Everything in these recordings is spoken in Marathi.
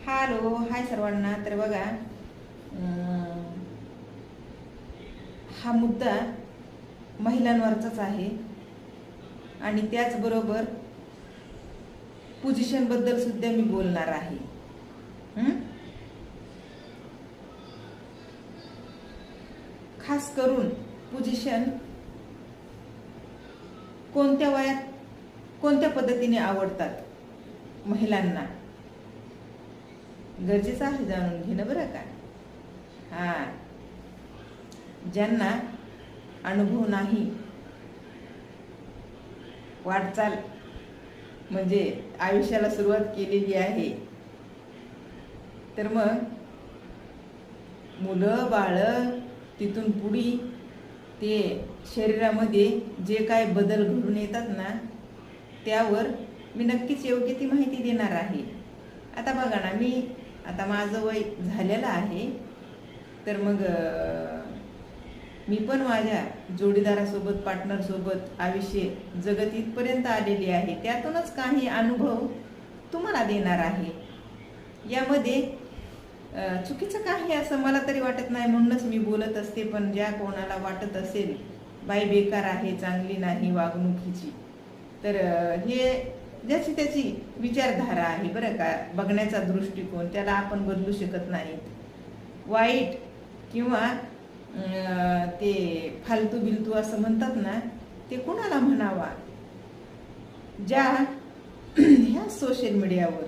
हॅलो हाय सर्वांना. तर बघा, हा मुद्दा महिलांवरचाच आहे आणि त्याचबरोबर पोझिशनबद्दल सुद्धा मी बोलणार आहे. खास करून पोझिशन कोणत्या वयात कोणत्या पद्धतीने आवडतात महिलांना, गरजेचं आहे जाणून घेणं बरं का. ज्यांना अनुभव नाही, वाटचाल म्हणजे आयुष्याला सुरुवात केलेली आहे, तर मग मुलं बाळ तिथून पुढे ते शरीरामध्ये जे काय बदल घडून येतात ना, त्यावर मी नक्कीच योग्य ती माहिती देणार आहे. आता बघा ना, आता माझं वय झालेलं आहे, तर मग मी पण माझ्या जोडीदारासोबत पार्टनरसोबत आयुष्य जगत इथपर्यंत आलेली आहे. त्यातूनच काही अनुभव तुम्हाला देणार आहे. यामध्ये चुकीचं काही असं मला तरी वाटत नाही, म्हणूनच मी बोलत असते. पण ज्या कोणाला वाटत असेल बाई बेकार आहे, चांगली नाही वागणुकीची, तर हे ज्याची त्याची विचारधारा आहे बरं का. बघण्याचा दृष्टिकोन त्याला आपण बदलू शकत नाही. वाईट किंवा ते फालतू बिलतू असं म्हणतात ना, ते कुणाला म्हणावा. ज्या ह्या सोशल मीडियावर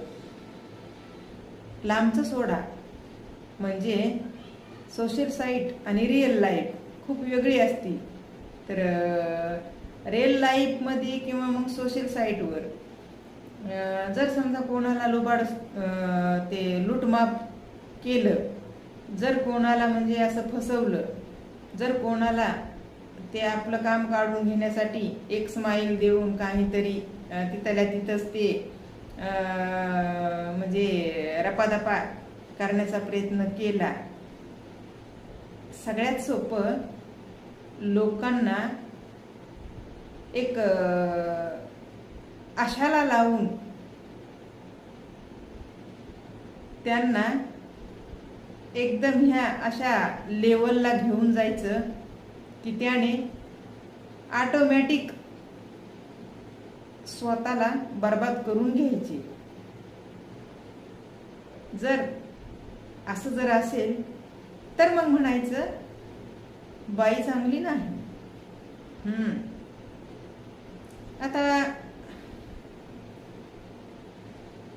लांबचं सोडा, म्हणजे सोशल साईट आणि रिअल लाईफ खूप वेगळी असती. तर रिअल लाईफमध्ये किंवा मग सोशल साईटवर जर समजा कोणाला लुबाड ते लूटमाप केलं, जर कोणाला म्हणजे असं फसवलं, जर कोणाला ते आपलं काम काढून घेण्यासाठी एक स्माईल देऊन काहीतरी तिथल्या तिथंच ते म्हणजे रपादपा करण्याचा प्रयत्न केला, सगळ्यात सोपं लोकांना एक आशाला लावून त्यांना एकदम ह्या अशा लेवलला घेऊन जायचं की त्याने ऑटोमॅटिक स्वतःला बर्बाद करून घ्यायची. जर असं जर असेल तर मग म्हणायचं बाई चांगली नाही. आता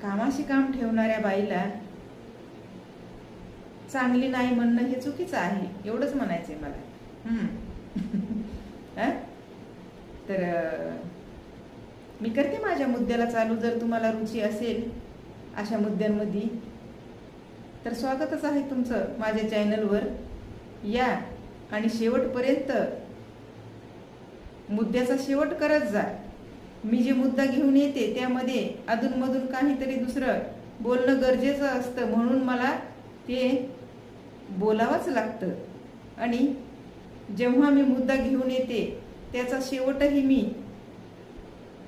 कामाशी काम ठेवणाऱ्या बाईला चांगली नाही म्हणणं हे चुकीचं आहे, एवढंच म्हणायचंय मला. तर मी करते माझ्या मुद्द्याला चालू. जर तुम्हाला रुची असेल अशा मुद्द्यांमध्ये तर स्वागतच आहे तुमचं माझ्या चॅनलवर. या आणि शेवटपर्यंत मुद्द्याचा शेवट करत जा. मी जे मुद्दा घेऊन येते त्यामध्ये अधूनमधून काहीतरी दुसरं बोलणं गरजेचं असतं, म्हणून मला ते बोलावंच लागतं. आणि जेव्हा मी मुद्दा घेऊन येते त्याचा शेवटही मी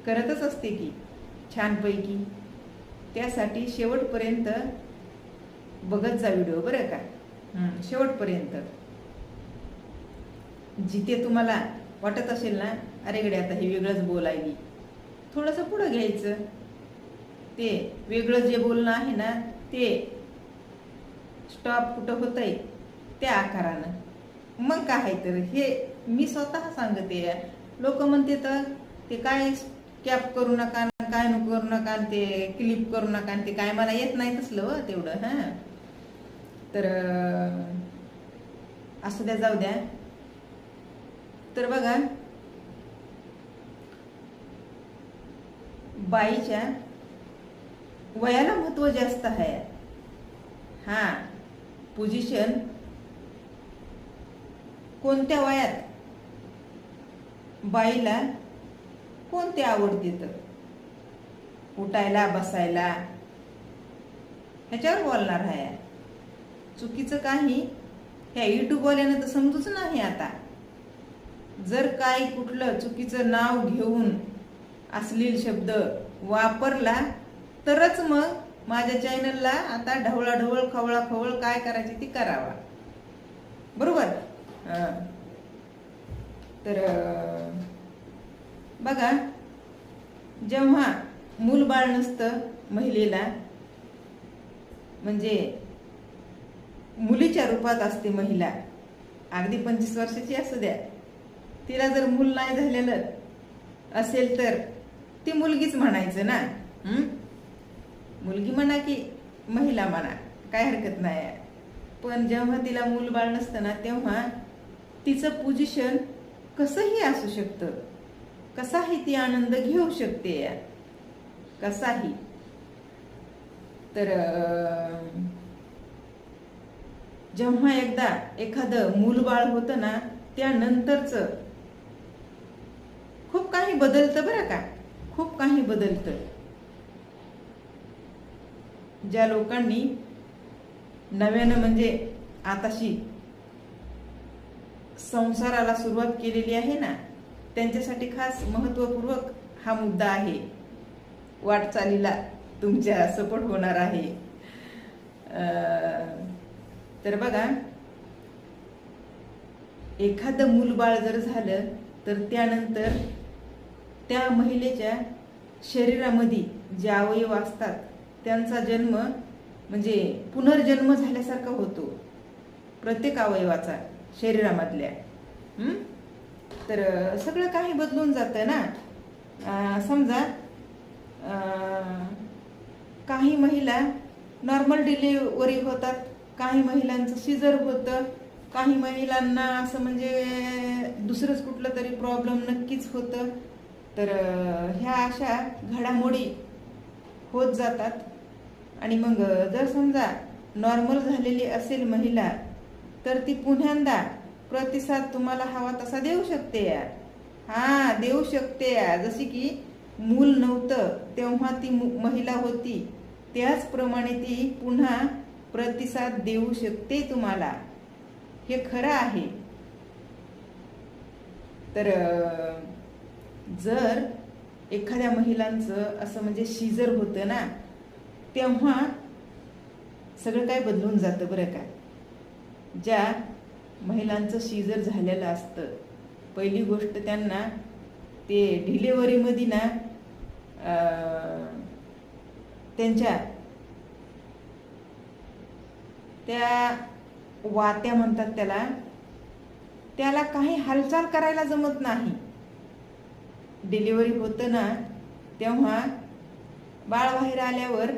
करतच असते की छानपैकी. त्यासाठी शेवटपर्यंत बघत जा व्हिडिओ बरं का. शेवटपर्यंत जिथे तुम्हाला वाटत असेल ना, अरे गडे आता हे वेगळंच बोलायली, थोडंसं पुढं घ्यायचं. ते वेगळं जे बोलणं आहे ना, ते स्टॉप कुठं होतंय त्या आकारानं. मग काय तर हे मी स्वतः सांगते. लोक म्हणते तर ते काय कॅप करू नका, काय नको करू नका, ते क्लिप करू नका, ते काय मला येत नाही तसलं तेवढं. तर असं द्या, जाऊ द्या. तर बघा, बाईच्या वयाला महत्व जास्त आहे. पोझिशन कोणत्या वयात बाईला कोणते आवडते, तर उठायला बसायला ह्याच्यावर बोलणार आहे. चुकीचं काही ह्या युट्यूबवाल्यानं तर समजूच नाही. आता जर काही कुठलं चुकीचं नाव घेऊन अश्लील शब्द वापरला तरच मग माझ्या चॅनलला आता ढवळाढवळ खवळाखवळ काय करायची ती करावा, बरोबर. तर बघा, जेव्हा मूल बाळ नसतं महिलेला, म्हणजे मुलीच्या रूपात असते महिला, अगदी 25 वर्षाची असू द्या, तिला जर मूल नाही झालेलं असेल तर ती मुलगीच म्हणायचं ना. मुलगी म्हणा की महिला म्हणा, काय हरकत नाही. पण जेव्हा तिला मूल बाळ नसतं ना, तेव्हा तिचं पोझिशन कसंही असू शकतं, कसाही ती आनंद घेऊ शकते, कसाही. तर जेव्हा एकदा एखादं मूलबाळ होतं ना, त्यानंतरच खूप काही बदलतं बरं का, खूप काही बदलतं. ज्या लोकांनी नव्यानं म्हणजे आताशी संसाराला सुरुवात केलेली आहे ना, त्यांच्यासाठी खास महत्वपूर्वक हा मुद्दा आहे. वाटचालीला तुमच्या सपोर्ट होणार आहे. तर बघा, एखादं मूलबाळ जर झालं तर त्यानंतर त्या महिलेच्या शरीरामध्ये जे अवयव असतात त्यांचा जन्म म्हणजे पुनर्जन्म झाल्यासारखा होतो, प्रत्येक अवयवाचा शरीरामधल्या. तर सगळं काही बदलून जातं ना. समजा काही महिला नॉर्मल डिलिव्हरी होतात, काही महिलांचं सिझर होतं, काही महिलांना असं म्हणजे दुसरंच कुठलं तरी प्रॉब्लेम नक्कीच होतं. तर ह्या अशा घडामोडी होत जातात. आणि मग जर समजा नॉर्मल झालेली असेल महिला, तर ती पुन्हा प्रतिसाद तुम्हाला हवा तसा देऊ शकते, देऊ शकते. जशी की मूल नव्हतं तेव्हा ती महिला होती, त्याचप्रमाणे ती पुन्हा प्रतिसाद देऊ शकते तुम्हाला, हे खरं आहे. तर जर एखाद्या महिलांचं असं म्हणजे सीझर होतं ना, तेव्हा सगळं काय बदलून जातं बरं का. ज्या महिलांचं सीझर झालेलं असतं, पहिली गोष्ट त्यांना ते डिलिव्हरीमध्ये ना त्यांच्या त्या वात्या म्हणतात त्याला काही हालचाल करायला जमत नाही. डिलिव्हरी होतं ना, तेव्हा बाळ बाहेर आल्यावर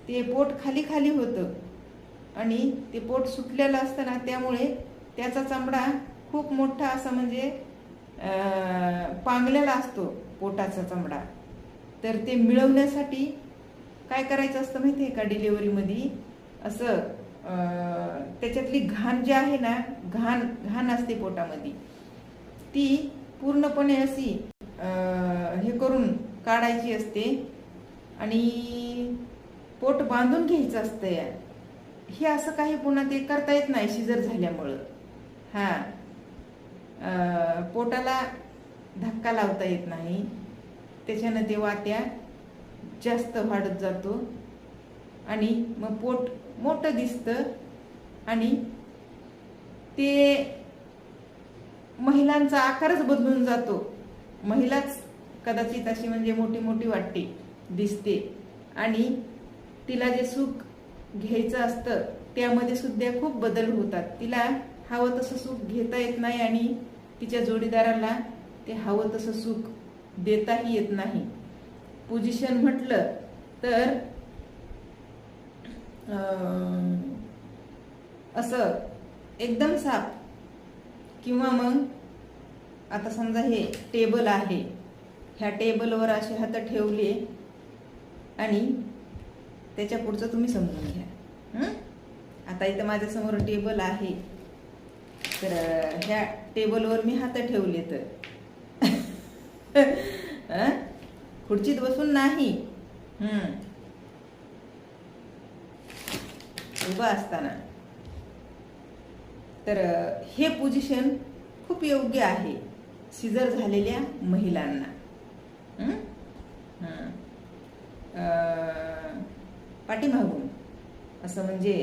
ते पोट खाली खाली होतं आणि ते पोट सुटलेलं असतं ना, त्यामुळे त्याचा चमडा खूप मोठा असा म्हणजे पांगलेला असतो, पोटाचा चमडा. तर ते मिळवण्यासाठी काय करायचं असतं माहिती आहे का, डिलिव्हरीमध्ये असं त्याच्यातली घाण जी आहे ना, घाण असते पोटामध्ये, ती पूर्णपणे अशी हे करून काढायची असते आणि पोट बांधून घ्यायचं असतं. हे असं काही पुन्हा ते करता येत नाही सीझर झाल्यामुळं. पोटाला धक्का लावता येत नाही, त्याच्यानं ते वात्या जास्त वाढत जातो आणि मग पोट मोठं दिसतं आणि ते महिलांचा आकारच बदलून जातो. महिलाच कदाचित अशी म्हणजे मोठी मोठी वाटते, दिसते आणि तिला जे सुख घ्यायचं असतं त्यामध्ये सुद्धा खूप बदल होतात. तिला हवं तसं सुख घेता येत नाही आणि तिच्या जोडीदाराला ते हवं तसं सुख देताही येत नाही. पोझिशन म्हटलं तर असं एकदम साफ, किंवा मग आता समजा हे टेबल आहे, ह्या टेबलवर असे हात ठेवले आणि त्याच्या पुढचं तुम्ही समजून घ्या. आता इथं माझ्यासमोर टेबल आहे, तर ह्या टेबलवर मी हात ठेवले तर खुर्चीत बसून नाही, उभा असताना. तर हे पोझिशन खूप योग्य आहे सीझर झालेल्या महिलांना. भावून, असं म्हणजे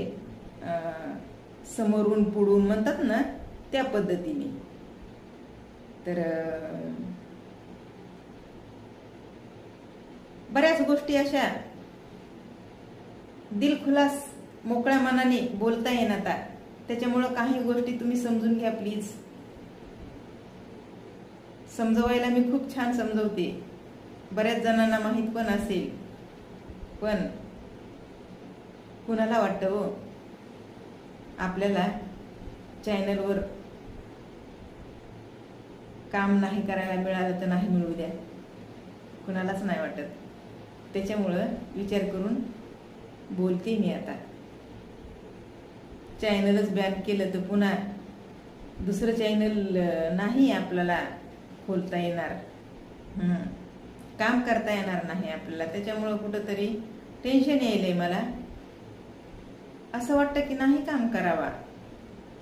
समोरून पुढून म्हणतात ना त्या पद्धतीने. तर बऱ्याच गोष्टी अशा दिलखुलास मोकळ्या मनाने बोलता येणार. त्याच्यामुळं काही गोष्टी तुम्ही समजून घ्या प्लीज. समजवायला मी खूप छान समजवते, बऱ्याच जणांना माहीत पण असेल, पण कुणाला वाटतं हो आपल्याला चॅनलवर काम नाही करायला मिळालं तर नाही मिळू द्या, कुणालाच नाही वाटत. त्याच्यामुळं विचार करून बोलते मी. आता चॅनलच बॅन केलं तर पुन्हा दुसरं चॅनल नाही आपल्याला खोलता येणार, काम करता येणार नाही आपल्याला. त्याच्यामुळं कुठंतरी टेन्शन यायलंय मला. असं वाटतं की नाही काम करावा,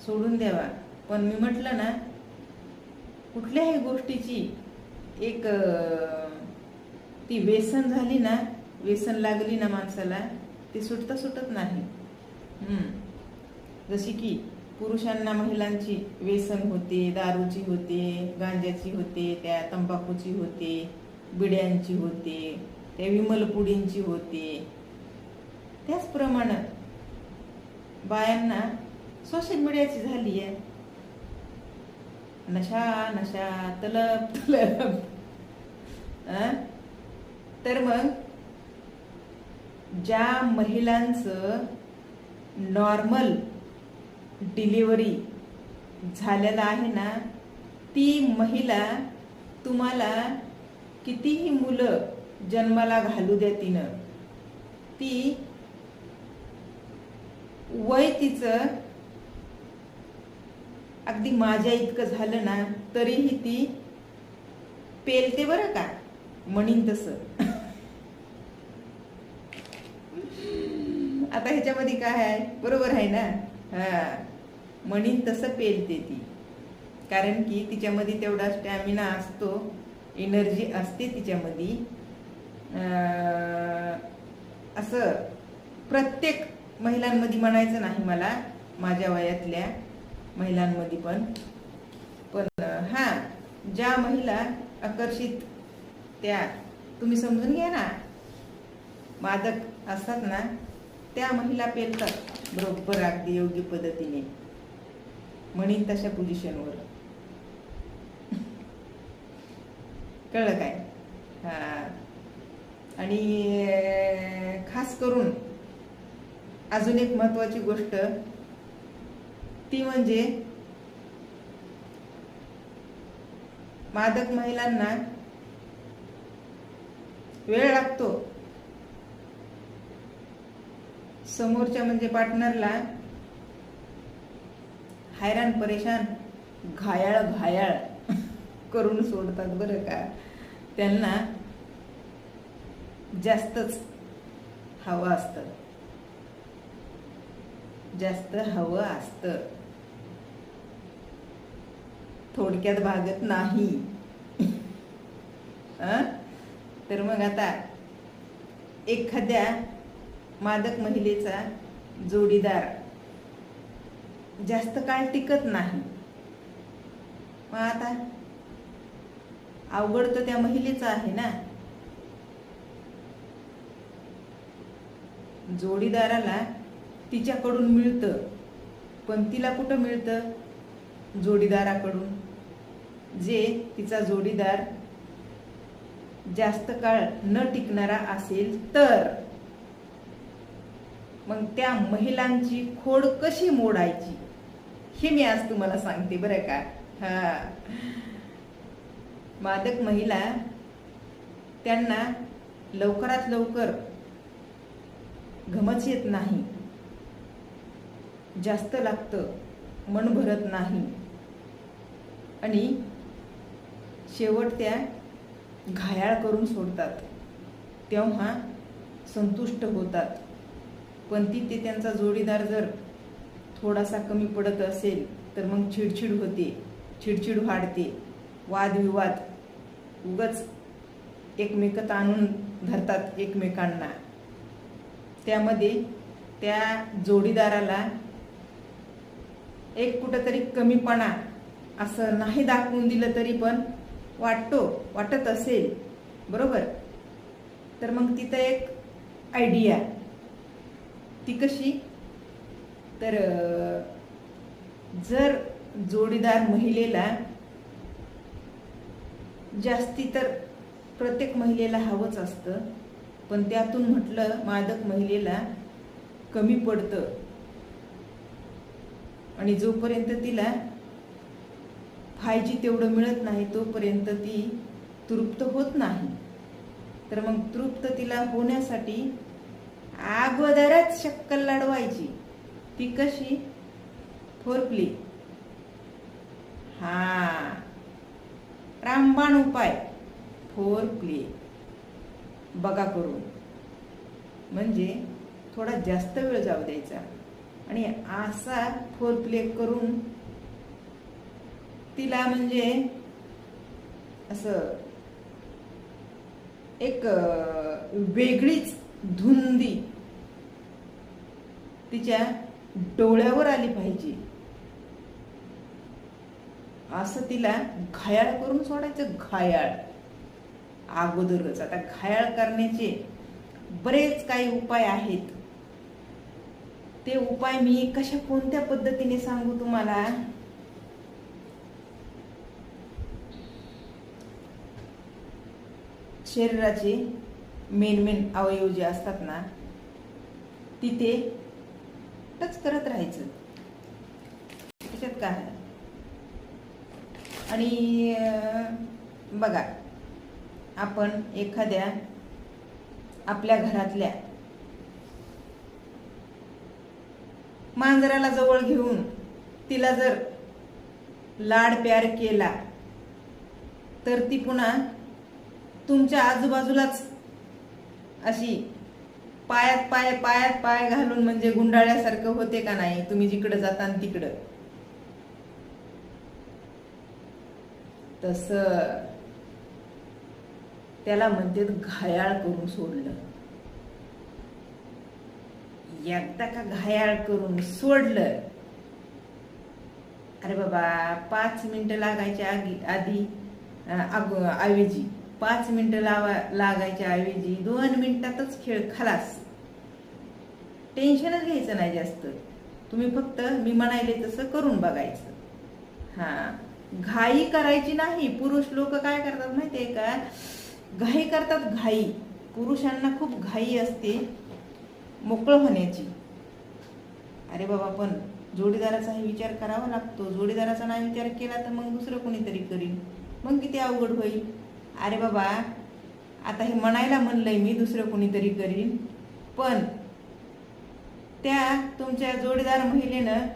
सोडून द्यावा. पण मी म्हटलं ना, कुठल्याही गोष्टीची एक ती व्यसन झाली ना, व्यसन लागली ना माणसाला, ती सुटता सुटत नाही. जशी की पुरुषांना महिलांची व्यसन होते, दारूची होते, गांजाची होते, त्या तंबाखूची होते, बिड्यांची होते, त्या विमलपुडींची होते. त्याचप्रमाणे बायांना सोशल मीडियाची झाली आहे. नशा नशा, तलब तलब. तर मग ज्या महिलांचं नॉर्मल डिलिव्हरी झालेलं आहे ना, ती महिला तुम्हाला कितीही मुलं जन्माला घालू द्या, तिनं ती वय तिचं अगदी माझ्या इतकं झालं ना, तरीही ती पेलते बरं का, म्हणीन तसं. आता ह्याच्यामध्ये काय आहे, बरोबर आहे ना. म्हणीन तसं पेलते ती, कारण की तिच्यामध्ये तेवढा स्टॅमिना असतो, एनर्जी असते तिच्यामध्ये. असं प्रत्येक महिलांमध्ये म्हणायचं नाही मला, माझ्या वयातल्या महिलांमध्ये पण ज्या महिला आकर्षित, त्या तुम्ही समजून घ्या ना, मादक असतात ना, त्या महिला पेलतात बरोबर अगदी योग्य पद्धतीने, म्हणीन तशा पोझिशनवर. कळलं काय? आणि खास करून अजून एक महत्वाची गोष्ट, ती म्हणजे मादक महिलांना वेळ लागतो समोरच्या म्हणजे पार्टनरला हैराण परेशान, घायाळ घायाळ करून सोडतात बरं का. त्यांना जास्तच हवं असतं, जास्त हवं असतं, थोडक्यात भागत नाही. तर मग आता एखाद्या मादक महिलेचा जोडीदार जास्त काळ टिकत नाही, मग आता अवघड तर त्या महिलेचं आहे ना. जोडीदाराला तिच्याकडून मिळतं, पण तिला कुठं मिळतं? जोडीदाराकडून. जे तिचा जोडीदार जास्त काळ न टिकणारा असेल तर मग त्या महिलांची खोड कशी मोडायची हे मी आज तुम्हाला सांगते बरं का. मादक महिला, त्यांना लवकरात लवकर घमच येत नाही, जास्त लागतं, मन भरत नाही, आणि शेवट त्या घायाळ करून सोडतात. तेव्हा संतुष्ट होतात. पण ते त्यांचा जोडीदार जर थोडासा कमी पडत असेल तर मग चिडचिड होते, चिडचिड वाढते, वादविवाद, उगाच एकमेकात आणून धरतात एकमेकांना. त्यामध्ये त्या जोडीदाराला एक कुठंतरी कमीपणा असं नाही दाखवून दिलं तरी पण वाटत असेल, बरोबर? तर मग तिथं एक आयडिया, ती कशी? तर जर जोडीदार महिलेला जास्ती, तर प्रत्येक महिलेला हवंच असतं, पण त्यातून म्हटलं मादक महिलेला कमी पडतं आणि जोपर्यंत तिला पाहिजे तेवढं मिळत नाही तोपर्यंत ती तृप्त होत नाही. तर मग तृप्त तिला होण्यासाठी अगोदरच शक्कल लढवायची. ती कशी? फोरप्ले. रामबाण उपाय फोरप्ले बघा करून, म्हणजे थोडा जास्त वेळ जाऊ द्यायचा आणि असा फोरप्ले करून तिला म्हणजे असं एक वेगळीच धुंदी तिच्या डोळ्यावर आली पाहिजे, असं तिला घायाळ करून सोडायचं. घायाळ अगोदरच. आता घायाळ करण्याचे बरेच काही उपाय आहेत. ते उपाय मी कोणत्या पद्धतीने सांगू तुम्हाला? शरीराचे मेन अवयव जे असतात ना, तिथे टच करत राहायचं. त्याच्यात काय? आणि बघा, आपण एखाद्या आपल्या घरातल्या मांजराला जवळ घेऊन तिला जर लाड प्यार केला तर ती पुन्हा तुमच्या आजूबाजूलाच अशी पायात पाय घालून म्हणजे गुंडाळ्यासारखं होते का नाही? तुम्ही जिकडे जाता तिकडं तस त्याला म्हणते घायाळ करून सोडलं. एकदा का घायाळ करून सोडलं, अरे बाबा 5 मिनिटं लागायच्या ऐवजी 5 मिनिटं लागायच्या ऐवजी 2 मिनिटातच खेळ खलास. टेन्शनच घ्यायचं नाही जास्त. तुम्ही फक्त मी म्हणायले तसं करून बघायचं. घाई करायची नाही. पुरुष लोक काय करतात माहितीये का? घाई करतात. घाई, पुरुषांना खूप घाई असते मोकळं होण्याची. अरे बाबा, पण जोडीदाराचाही विचार करावा लागतो. जोडीदाराचा नाही विचार केला तर मग दुसरं कोणीतरी करीन, मग किती अवघड होईल. अरे बाबा, आता हे म्हणायला म्हणलंय मी दुसरं कोणीतरी करीन, पण त्या तुमच्या जोडीदार महिलेनं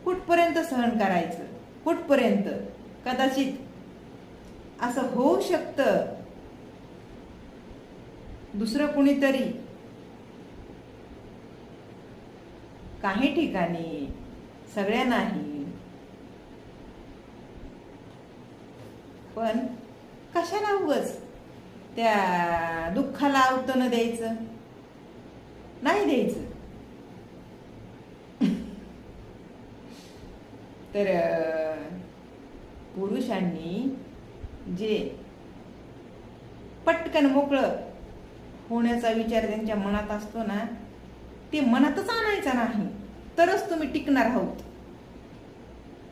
कुठपर्यंत सहन करायचं? कुठपर्यंत? कदाचित असं होऊ शकतं दुसरं कुणीतरी काही ठिकाणी, सगळ्या नाही, पण कशाला उगाच त्या दुःखाला आवतं न द्यायचं? नाही द्यायचं. तर पुरुषांनी जे पटकन मोकळं होण्याचा विचार त्यांच्या मनात असतो ना, ते मनातच आणायचा नाही, तरच तुम्ही टिकणार आहोत.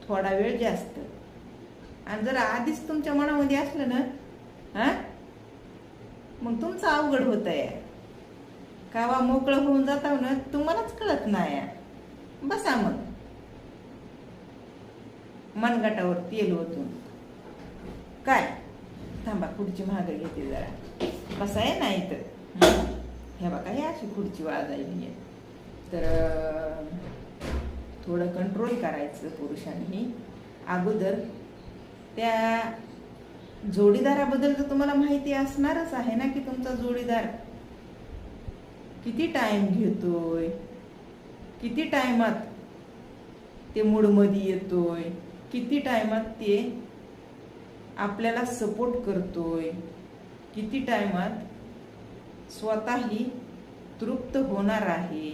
थोडा वेळ जास्त. आणि जर आधीच तुमच्या मनामध्ये असलं ना, मग तुमचं अवघड होतंय. कावा मोकळं होऊन जाता ना, तुम्हालाच कळत नाही. बसा मग मनगटावर तेल ओतून. काय थांबा, खुर्ची महाग घेते जरा. बसाय नाही तर हे बघा, हे अशी खुर्ची वाजायली आहे. तर थोडं कंट्रोल करायचं पुरुषांनी. अगोदर त्या जोडीदाराबद्दल तर तुम्हाला माहिती असणारच आहे ना, की तुमचा जोडीदार किती टाइम घेतोय, किती टाइमात ते मूडमध्ये येतोय, किती टाइमात ते आपल्याला सपोर्ट करतोय, किती टाइमात स्वतःही तृप्त होणार आहे.